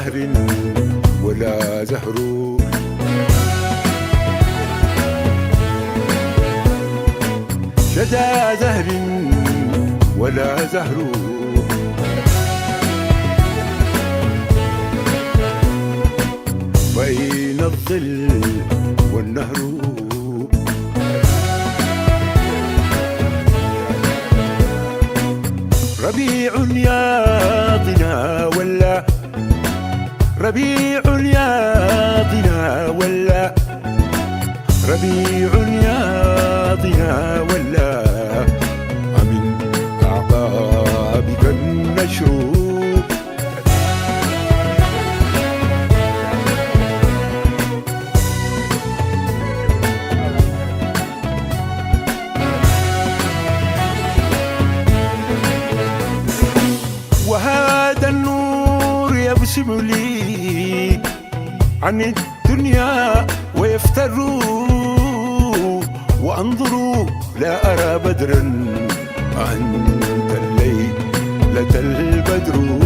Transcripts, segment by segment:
زهر ولا زهر شدا زهر ولا زهر بين الظل والنهر ربيع ياضنا ولا ربيع ياضنا ولا ربيع ياضنا ولا من أعقابك النشر وهذا النور يبسم لي عن الدنيا ويفتر وأنظر لا أرى بدرا أنت الليلة البدر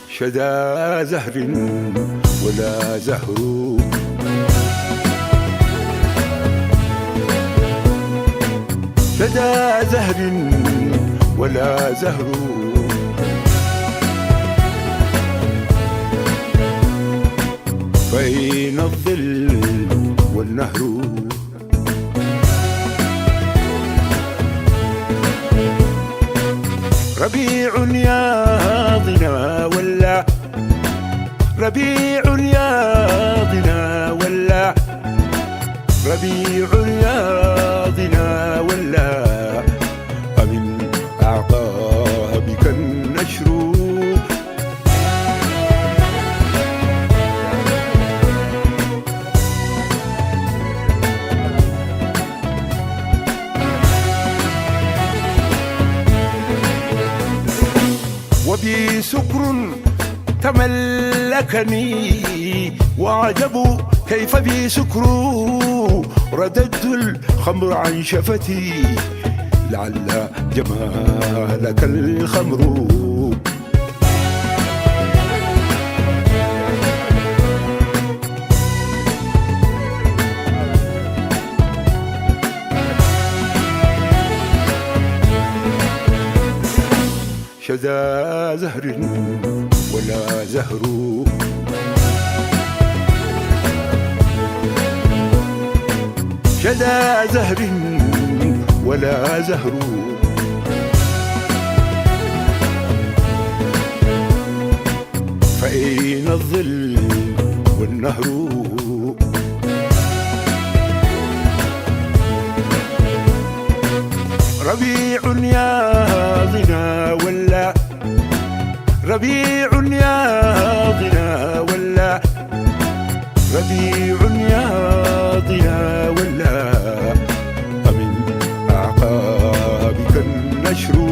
شدا زهر ولا زهر شدا زهر ولا زهر بين الظل والنهر ربيع ياضنا ولا ربيع ياضنا ولا ربيع ياضنا ولا من أعقابك النشر وبي سكر تملكني وعجب كيف بي سكر رددت الخمر عن شفتي لعل جمالك الخمر شدا زهر ولا زهر شدا زهر ولا زهر فأين الظل والنهر ربيع ياضنا ولا ربيع ياضنا ولا ربيع ياضنا ولا من أعقابك النشر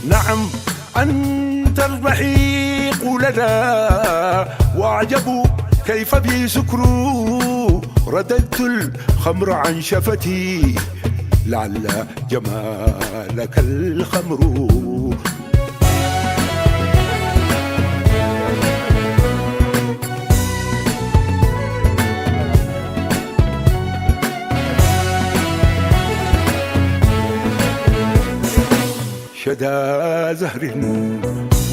نعم أنت الرحيق لنا وأعجب كيف بي سكر رددت الخمر عن شفتي لعل جمالك الخمر شدا زهر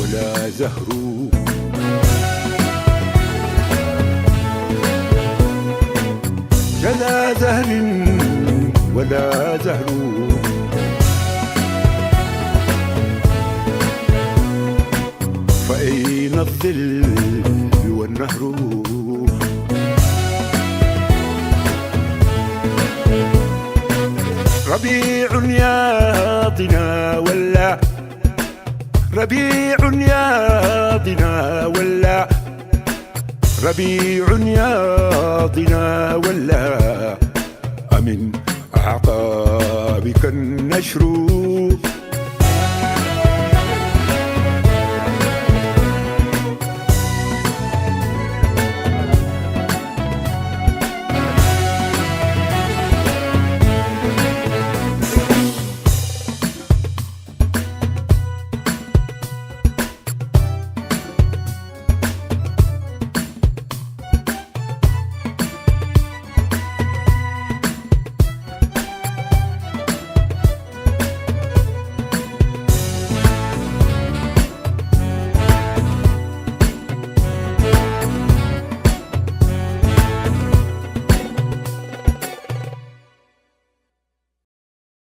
ولا زهر شدا زهر ولا زهر بين الظل والنهر. ربيع ياضنا ولا ربيع ياضنا ولا ربيع ياضنا ولا أمن أعقابك النشر